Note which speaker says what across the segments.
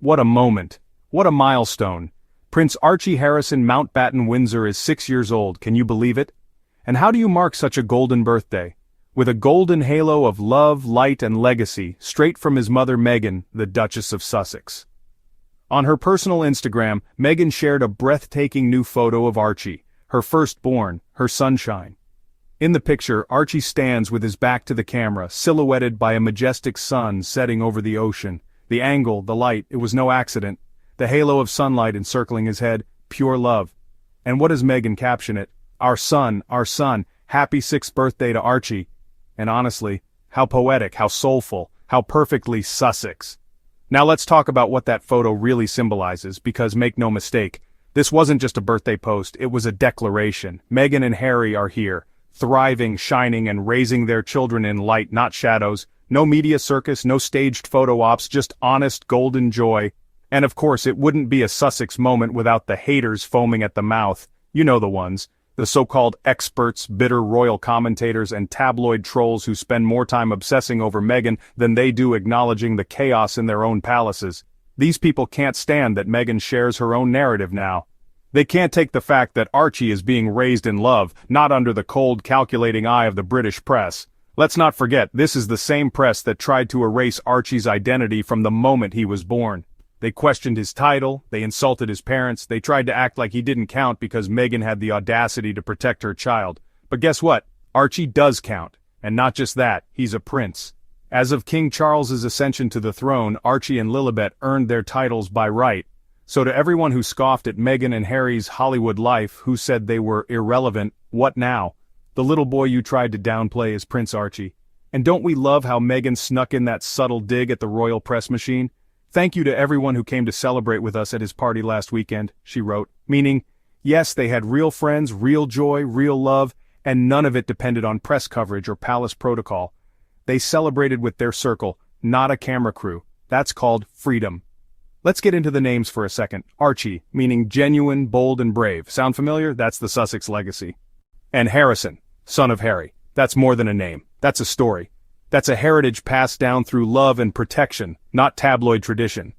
Speaker 1: What a moment. What a milestone. Prince Archie Harrison Mountbatten-Windsor is 6 years old, can you believe it? And how do you mark such a golden birthday? With a golden halo of love, light and legacy, straight from his mother Meghan, the Duchess of Sussex. On her personal Instagram, Meghan shared a breathtaking new photo of Archie, her firstborn, her sunshine. In the picture, Archie stands with his back to the camera, silhouetted by a majestic sun setting over the ocean. The angle, the light, it was no accident. The halo of sunlight encircling his head, pure love. And what does Meghan caption it? Our son, happy 6th birthday to Archie. And honestly, how poetic, how soulful, how perfectly Sussex. Now let's talk about what that photo really symbolizes, because make no mistake, this wasn't just a birthday post, it was a declaration. Meghan and Harry are here, thriving, shining, and raising their children in light, not shadows. No media circus, no staged photo ops, just honest, golden joy. And of course, it wouldn't be a Sussex moment without the haters foaming at the mouth. You know the ones. The so-called experts, bitter royal commentators, and tabloid trolls who spend more time obsessing over Meghan than they do acknowledging the chaos in their own palaces. These people can't stand that Meghan shares her own narrative now. They can't take the fact that Archie is being raised in love, not under the cold, calculating eye of the British press. Let's not forget, this is the same press that tried to erase Archie's identity from the moment he was born. They questioned his title, they insulted his parents, they tried to act like he didn't count because Meghan had the audacity to protect her child. But guess what? Archie does count. And not just that, he's a prince. As of King Charles's ascension to the throne, Archie and Lilibet earned their titles by right. So to everyone who scoffed at Meghan and Harry's Hollywood life, who said they were irrelevant, what now? The little boy you tried to downplay is Prince Archie. And don't we love how Meghan snuck in that subtle dig at the royal press machine? Thank you to everyone who came to celebrate with us at his party last weekend, she wrote, meaning, yes, they had real friends, real joy, real love, and none of it depended on press coverage or palace protocol. They celebrated with their circle, not a camera crew. That's called freedom. Let's get into the names for a second. Archie, meaning genuine, bold and brave. Sound familiar? That's the Sussex legacy. And Harrison, son of Harry. That's more than a name. That's a story. That's a heritage passed down through love and protection, not tabloid tradition.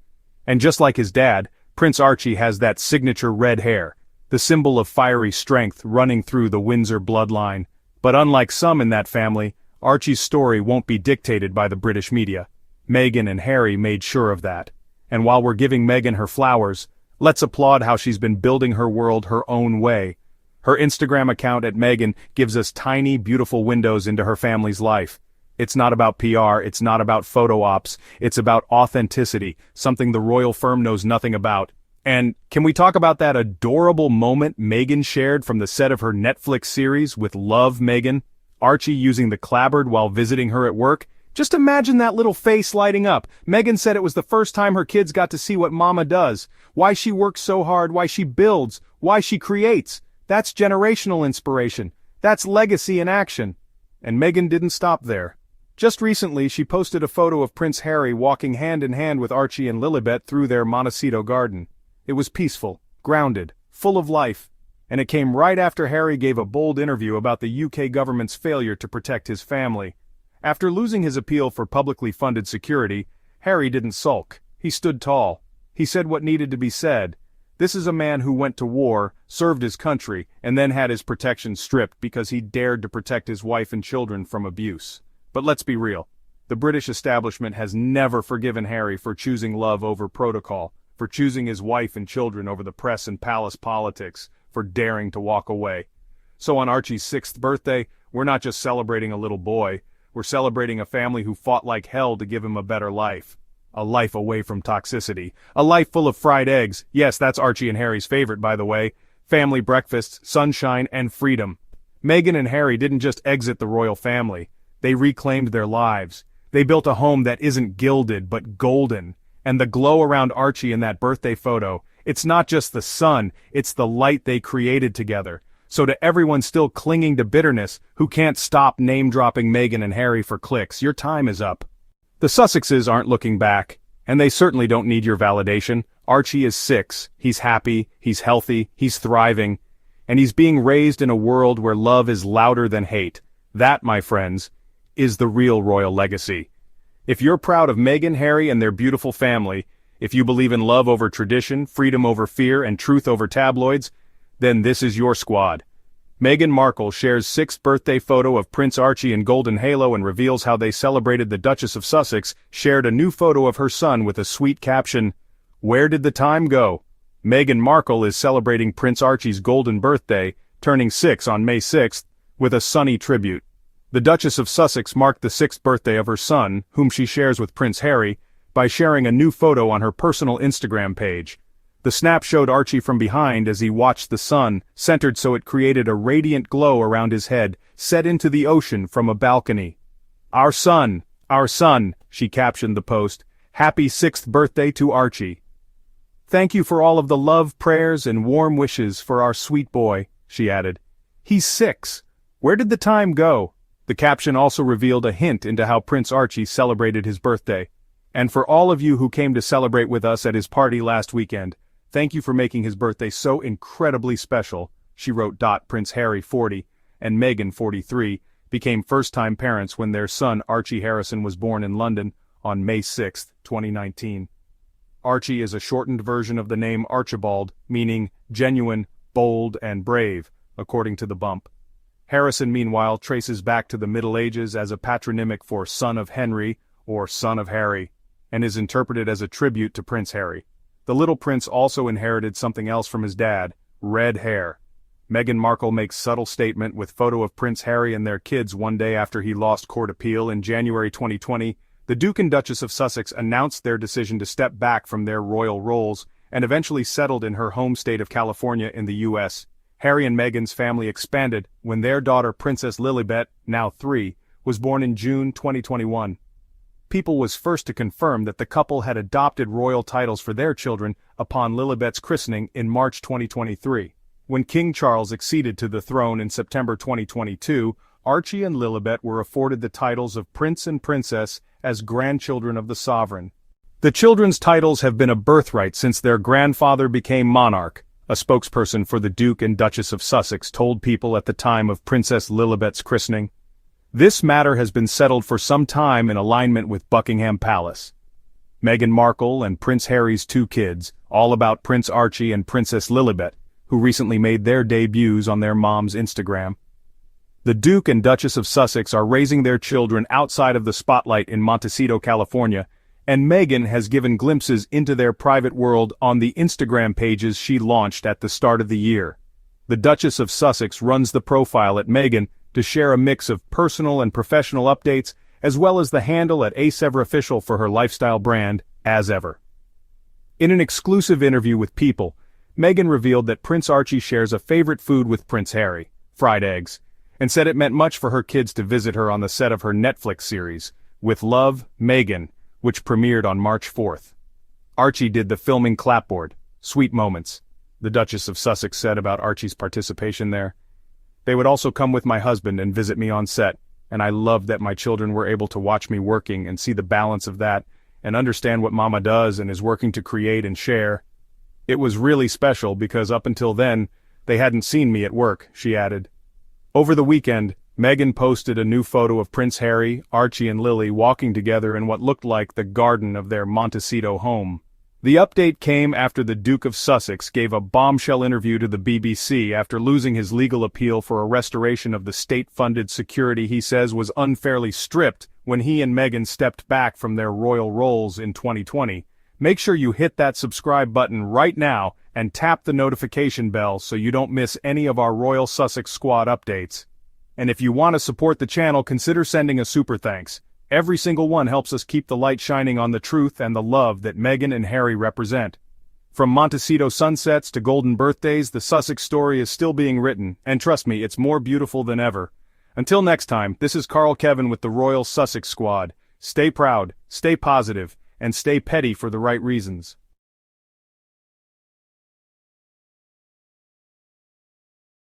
Speaker 1: And just like his dad, Prince Archie has that signature red hair, the symbol of fiery strength running through the Windsor bloodline. But unlike some in that family, Archie's story won't be dictated by the British media. Meghan and Harry made sure of that. And while we're giving Meghan her flowers, let's applaud how she's been building her world her own way. Her Instagram account at Meghan gives us tiny, beautiful windows into her family's life. It's not about PR, it's not about photo ops, it's about authenticity, something the royal firm knows nothing about. And can we talk about that adorable moment Meghan shared from the set of her Netflix series with Love Meghan? Archie using the clapboard while visiting her at work? Just imagine that little face lighting up. Meghan said it was the first time her kids got to see what Mama does, why she works so hard, why she builds, why she creates. That's generational inspiration. That's legacy in action. And Meghan didn't stop there. Just recently, she posted a photo of Prince Harry walking hand in hand with Archie and Lilibet through their Montecito garden. It was peaceful, grounded, full of life, and it came right after Harry gave a bold interview about the UK government's failure to protect his family. After losing his appeal for publicly funded security, Harry didn't sulk. He stood tall. He said what needed to be said. This is a man who went to war, served his country, and then had his protection stripped because he dared to protect his wife and children from abuse. But let's be real. The British establishment has never forgiven Harry for choosing love over protocol, for choosing his wife and children over the press and palace politics, for daring to walk away. So on Archie's 6th birthday, we're not just celebrating a little boy, we're celebrating a family who fought like hell to give him a better life. A life away from toxicity. A life full of fried eggs. Yes, that's Archie and Harry's favorite, by the way. Family breakfasts, sunshine, and freedom. Meghan and Harry didn't just exit the royal family. They reclaimed their lives. They built a home that isn't gilded but golden. And the glow around Archie in that birthday photo, it's not just the sun, it's the light they created together. So to everyone still clinging to bitterness, who can't stop name-dropping Meghan and Harry for clicks, your time is up. The Sussexes aren't looking back, and they certainly don't need your validation. Archie is 6, he's happy, he's healthy, he's thriving, and he's being raised in a world where love is louder than hate. That, my friends, is the real royal legacy. If you're proud of Meghan, Harry, and their beautiful family, If you believe in love over tradition, freedom over fear, and truth over tabloids, then this is your squad. Meghan Markle shares 6th birthday photo of Prince Archie in golden halo and reveals how they celebrated. The Duchess of Sussex shared a new photo of her son with a sweet caption, "Where did the time go?" Meghan Markle is celebrating Prince Archie's golden birthday, turning 6 on May 6th, with a sunny tribute. The Duchess of Sussex marked the 6th birthday of her son, whom she shares with Prince Harry, by sharing a new photo on her personal Instagram page. The snap showed Archie from behind as he watched the sun, centered so it created a radiant glow around his head, set into the ocean from a balcony. Our son, she captioned the post. Happy 6th birthday to Archie. Thank you for all of the love, prayers, and warm wishes for our sweet boy, she added. He's 6. Where did the time go? The caption also revealed a hint into how Prince Archie celebrated his birthday. And for all of you who came to celebrate with us at his party last weekend, thank you for making his birthday so incredibly special, she wrote. Prince Harry, 40, and Meghan, 43, became first-time parents when their son Archie Harrison was born in London on May 6, 2019. Archie is a shortened version of the name Archibald, meaning genuine, bold, and brave, according to The Bump. Harrison, meanwhile, traces back to the Middle Ages as a patronymic for son of Henry, or son of Harry, and is interpreted as a tribute to Prince Harry. The little prince also inherited something else from his dad, red hair. Meghan Markle makes subtle statement with photo of Prince Harry and their kids one day after he lost court appeal in January 2020. The Duke and Duchess of Sussex announced their decision to step back from their royal roles and eventually settled in her home state of California in the U.S. Harry and Meghan's family expanded when their daughter Princess Lilibet, now 3, was born in June 2021. People was first to confirm that the couple had adopted royal titles for their children upon Lilibet's christening in March 2023. When King Charles acceded to the throne in September 2022, Archie and Lilibet were afforded the titles of Prince and Princess as grandchildren of the sovereign. The children's titles have been a birthright since their grandfather became monarch, a spokesperson for the Duke and Duchess of Sussex told People at the time of Princess Lilibet's christening. This matter has been settled for some time in alignment with Buckingham Palace. Meghan Markle and Prince Harry's 2 kids, all about Prince Archie and Princess Lilibet, who recently made their debuts on their mom's Instagram. The Duke and Duchess of Sussex are raising their children outside of the spotlight in Montecito, California, and Meghan has given glimpses into their private world on the Instagram pages she launched at the start of the year. The Duchess of Sussex runs the profile at Meghan to share a mix of personal and professional updates, as well as the handle at @AceEverOfficial for her lifestyle brand, As Ever. In an exclusive interview with People, Meghan revealed that Prince Archie shares a favorite food with Prince Harry, fried eggs, and said it meant much for her kids to visit her on the set of her Netflix series, With Love, Meghan, which premiered on March 4th. Archie did the filming clapboard, sweet moments, the Duchess of Sussex said about Archie's participation there. They would also come with my husband and visit me on set, and I loved that my children were able to watch me working and see the balance of that, and understand what Mama does and is working to create and share. It was really special because up until then, they hadn't seen me at work, she added. Over the weekend, Meghan posted a new photo of Prince Harry, Archie and Lily walking together in what looked like the garden of their Montecito home. The update came after the Duke of Sussex gave a bombshell interview to the BBC after losing his legal appeal for a restoration of the state-funded security he says was unfairly stripped when he and Meghan stepped back from their royal roles in 2020. Make sure you hit that subscribe button right now and tap the notification bell so you don't miss any of our Royal Sussex Squad updates. And if you want to support the channel, consider sending a super thanks. Every single one helps us keep the light shining on the truth and the love that Meghan and Harry represent. From Montecito sunsets to golden birthdays, the Sussex story is still being written, and trust me, it's more beautiful than ever. Until next time, this is Carl Kevin with the Royal Sussex Squad. Stay proud, stay positive, and stay petty for the right reasons.